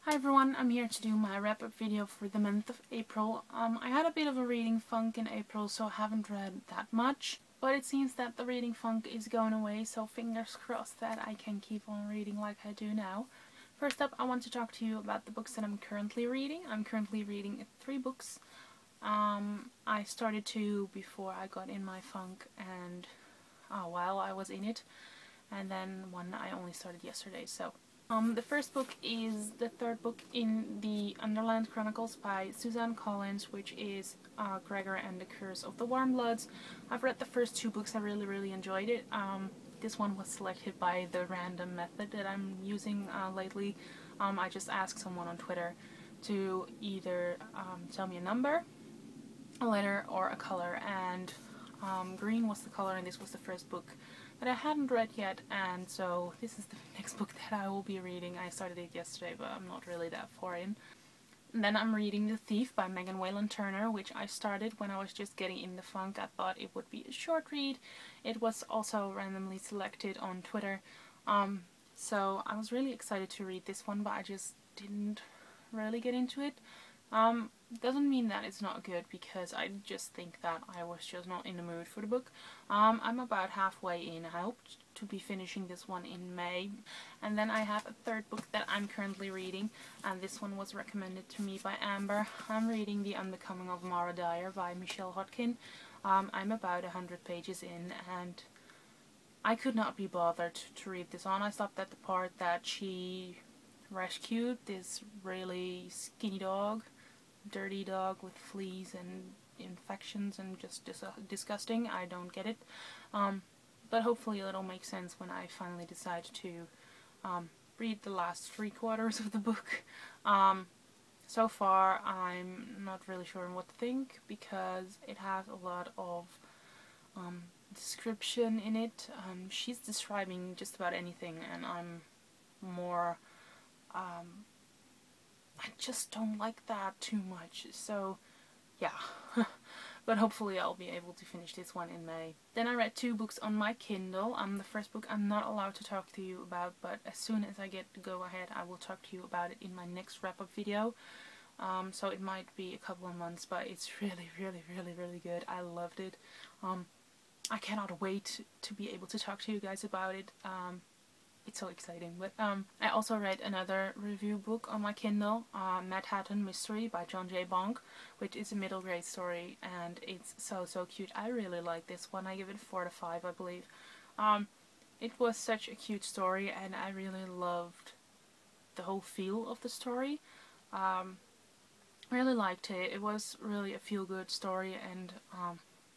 Hi everyone, I'm here to do my wrap-up video for the month of April. I had a bit of a reading funk in April, so I haven't read that much. But it seems that the reading funk is going away, so fingers crossed that I can keep on reading like I do now. First up, I want to talk to you about the books that I'm currently reading. I'm currently reading 3 books. I started 2 before I got in my funk and while I was in it. And then 1 I only started yesterday, so... the first book is the 3rd book in the Underland Chronicles by Suzanne, which is Gregor and the Curse of the Warmbloods. I've read the first 2 books, I really enjoyed it. This one was selected by the random method that I'm using lately. I just asked someone on Twitter to either tell me a number, a letter, or a color, and green was the color, and this was the first book that I hadn't read yet, and so this is the next book that I will be reading. I started it yesterday, but I'm not really that far in. And then I'm reading The Thief by Whalen Turner, which I started when I was just getting in the funk. I thought it would be a short read. It was also randomly selected on Twitter, so I was really excited to read this one, but I just didn't really get into it. Doesn't mean that it's not good, because I just think that I was just not in the mood for the book. I'm about halfway in. I hope to be finishing this one in May. And then I have a 3rd book that I'm currently reading, and this one was recommended to me by Amber. I'm reading The Unbecoming of Dyer by Hodkin. I'm about 100 pages in, and I could not be bothered to read this on. I stopped at the part that she rescued this really skinny dog. Dirty dog with fleas and infections and just disgusting. I don't get it. But hopefully it'll make sense when I finally decide to read the last 3/4 of the book. So far I'm not really sure what to think, because it has a lot of description in it. She's describing just about anything, and I'm more I just don't like that too much, so yeah. But hopefully I'll be able to finish this one in May. Then I read 2 books on my Kindle. The first book I'm not allowed to talk to you about, but as soon as I get to go ahead I will talk to you about it in my next wrap-up video. So it might be a couple of months, but it's really good. I loved it. I cannot wait to be able to talk to you guys about it. It's so exciting. But I also read another review book on my Kindle, Madhattan Mystery by John J. Bonk, which is a middle grade story, and it's so cute. I really like this one. I give it 4 to 5, I believe. It was such a cute story, and I really loved the whole feel of the story. Really liked it. It was really a feel-good story, and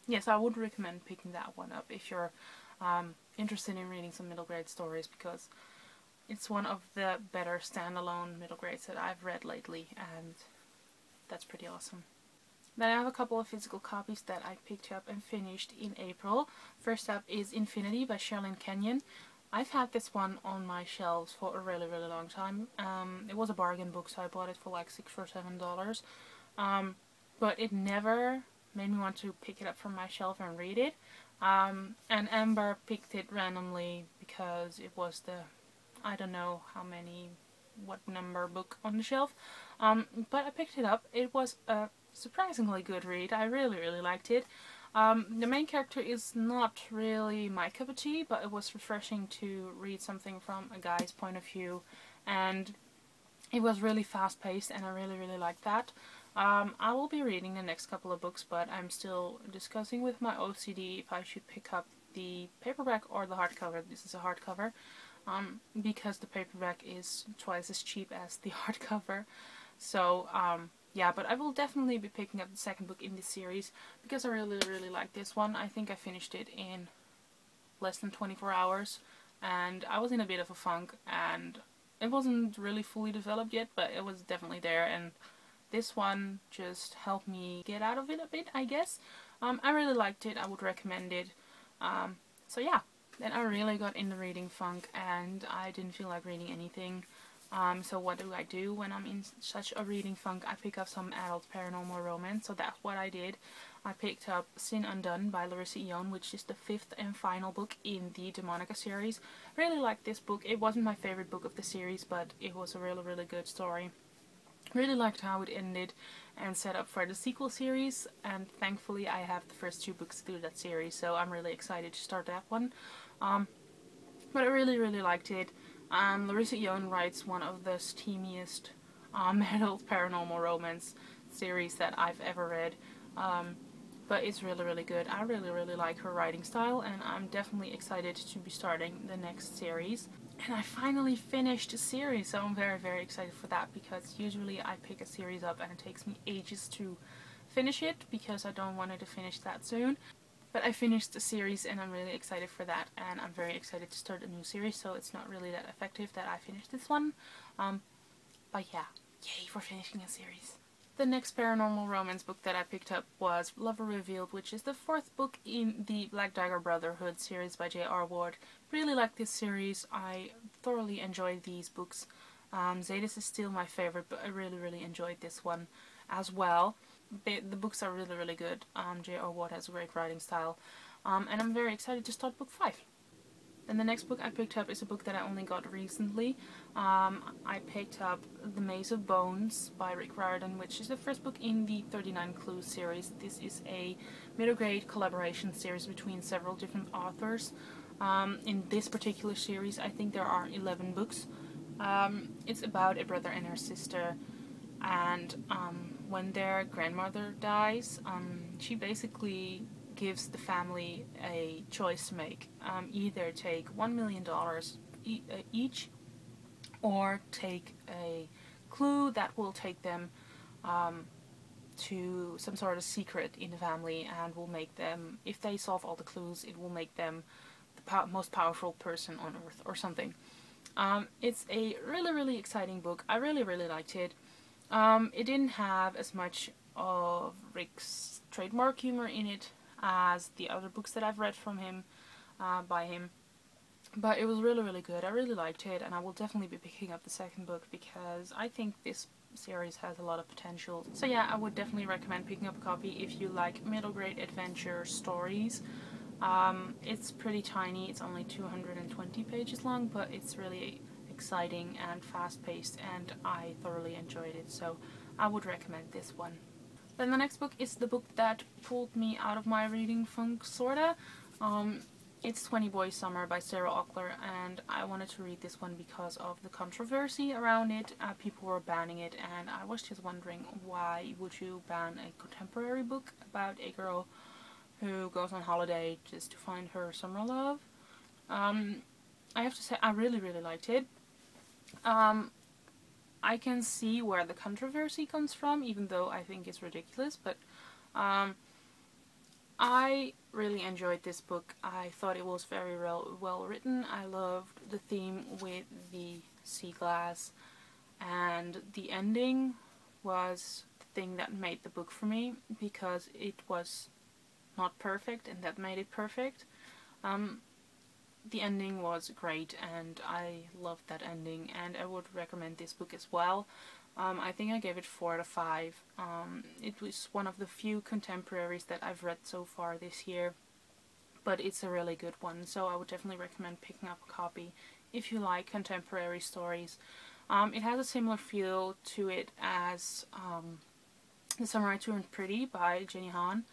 yes, I would recommend picking that one up if you're interested in reading some middle grade stories, because it's one of the better standalone middle grades that I've read lately, and that's pretty awesome. Then I have a couple of physical copies that I picked up and finished in April. First up is Infinity by Sherrilyn Kenyon. I've had this one on my shelves for a really long time. It was a bargain book, so I bought it for like $6 or $7. But it never made me want to pick it up from my shelf and read it. And Amber picked it randomly because it was the, I don't know what number book on the shelf. But I picked it up. It was a surprisingly good read. I really liked it. The main character is not really my cup of tea, but it was refreshing to read something from a guy's point of view, and it was really fast paced, and I really liked that. I will be reading the next couple of books, but I'm still discussing with my OCD if I should pick up the paperback or the hardcover. This is a hardcover, because the paperback is twice as cheap as the hardcover. So, yeah, but I will definitely be picking up the 2nd book in this series, because I really like this one. I think I finished it in less than 24 hours, and I was in a bit of a funk, and it wasn't really fully developed yet, but it was definitely there, and this one just helped me get out of it a bit, I guess. I really liked it. I would recommend it. So yeah, then I really got in the reading funk, and I didn't feel like reading anything. So what do I do when I'm in such a reading funk? I pick up some adult paranormal romance, so that's what I did. I picked up Sin Undone by Larissa, Ione, which is the 5th and final book in the Demonica series. Really liked this book. It wasn't my favorite book of the series, but it was a really good story. Really liked how it ended and set up for the sequel series, and thankfully I have the first 2 books through that series, so I'm really excited to start that one. But I really liked it. Larissa Ione writes one of the steamiest adult paranormal romance series that I've ever read. But it's really good. I really like her writing style, and I'm definitely excited to be starting the next series. And I finally finished a series, so I'm very excited for that, because usually I pick a series up and it takes me ages to finish it because I don't want it to finish that soon. But I finished the series and I'm really excited for that, and I'm very excited to start a new series, so it's not really that effective that I finished this one. But yeah, yay for finishing a series. The next paranormal romance book that I picked up was Lover Revealed, which is the 4th book in the Black Dagger Brotherhood series by J.R. Ward. Really like this series. I thoroughly enjoyed these books. Zadis is still my favorite, but I really enjoyed this one as well. The books are really good. J.R. Ward has a great writing style. And I'm very excited to start book 5. Then the next book I picked up is a book that I only got recently. I picked up The Maze of Bones by Riordan, which is the 1st book in the 39 Clues series. This is a middle grade collaboration series between several different authors. In this particular series I think there are 11 books. It's about a brother and her sister, and when their grandmother dies, she basically gives the family a choice to make. Either take $1 million each, or take a clue that will take them to some sort of secret in the family, and will make them, if they solve all the clues, it will make them the most powerful person on earth or something. It's a really exciting book. I really liked it. It didn't have as much of Rick's trademark humor in it as the other books that I've read from him, by him. But it was really good. I really liked it, and I will definitely be picking up the 2nd book because I think this series has a lot of potential. So yeah, I would definitely recommend picking up a copy if you like middle grade adventure stories. It's pretty tiny. It's only 220 pages long, but it's really exciting and fast-paced, and I thoroughly enjoyed it, so I would recommend this one. Then the next book is the book that pulled me out of my reading funk, sorta. It's 20 Boys Summer by Sarah Ockler, and I wanted to read this one because of the controversy around it. People were banning it, and I was just wondering, why would you ban a contemporary book about a girl who goes on holiday just to find her summer love? I have to say, I really liked it. I can see where the controversy comes from, even though I think it's ridiculous, but I really enjoyed this book. I thought it was very well written. I loved the theme with the sea glass, and the ending was the thing that made the book for me, because it was not perfect, and that made it perfect. The ending was great, and I loved that ending, and I would recommend this book as well. I think I gave it 4 out of 5. It was one of the few contemporaries that I've read so far this year, but it's a really good one, so I would definitely recommend picking up a copy if you like contemporary stories. It has a similar feel to it as The Summer I Turned Pretty by Jenny Han.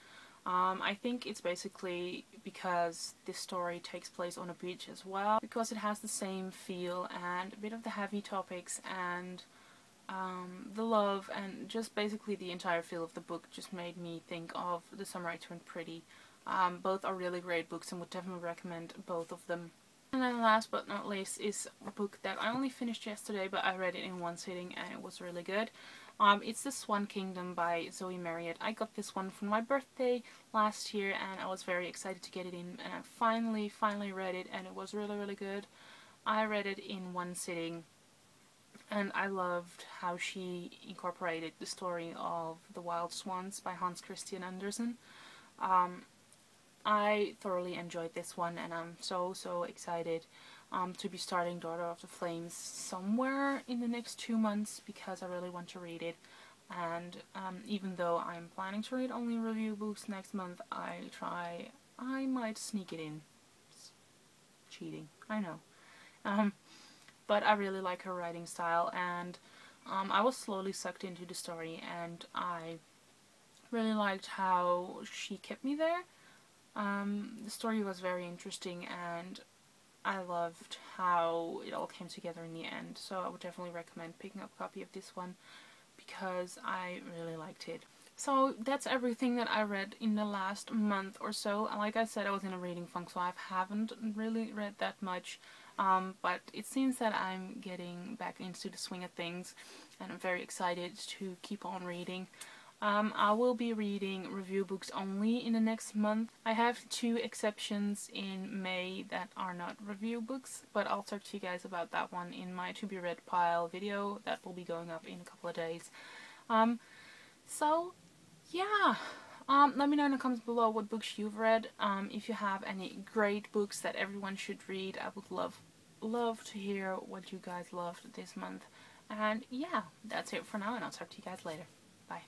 I think it's basically because this story takes place on a beach as well, because it has the same feel and a bit of the heavy topics, and the love, and just basically the entire feel of the book just made me think of The Summer I Turned Pretty. Both are really great books, and would definitely recommend both of them. And then last but not least is a book that I only finished yesterday, but I read it in one sitting and it was really good. It's The Swan Kingdom by Zoe Marriott. I got this one for my birthday last year, and I was very excited to get it in, and I finally read it, and it was really good. I read it in one sitting, and I loved how she incorporated the story of The Wild Swans by Hans Christian Andersen. I thoroughly enjoyed this one, and I'm so excited to be starting Daughter of the Flames somewhere in the next 2 months because I really want to read it. And even though I'm planning to read only review books next month, I might sneak it in. It's cheating, I know. But I really like her writing style, and I was slowly sucked into the story, and I really liked how she kept me there. The story was very interesting, and I loved how it all came together in the end, so I would definitely recommend picking up a copy of this one because I really liked it. So that's everything that I read in the last month or so. Like I said, I was in a reading funk, so I haven't really read that much, but it seems that I'm getting back into the swing of things, and I'm very excited to keep on reading. I will be reading review books only in the next month. I have 2 exceptions in May that are not review books, but I'll talk to you guys about that one in my to be read pile video that will be going up in a couple of days. So yeah, let me know in the comments below what books you've read. If you have any great books that everyone should read, I would love to hear what you guys loved this month. And yeah, that's it for now, and I'll talk to you guys later. Bye.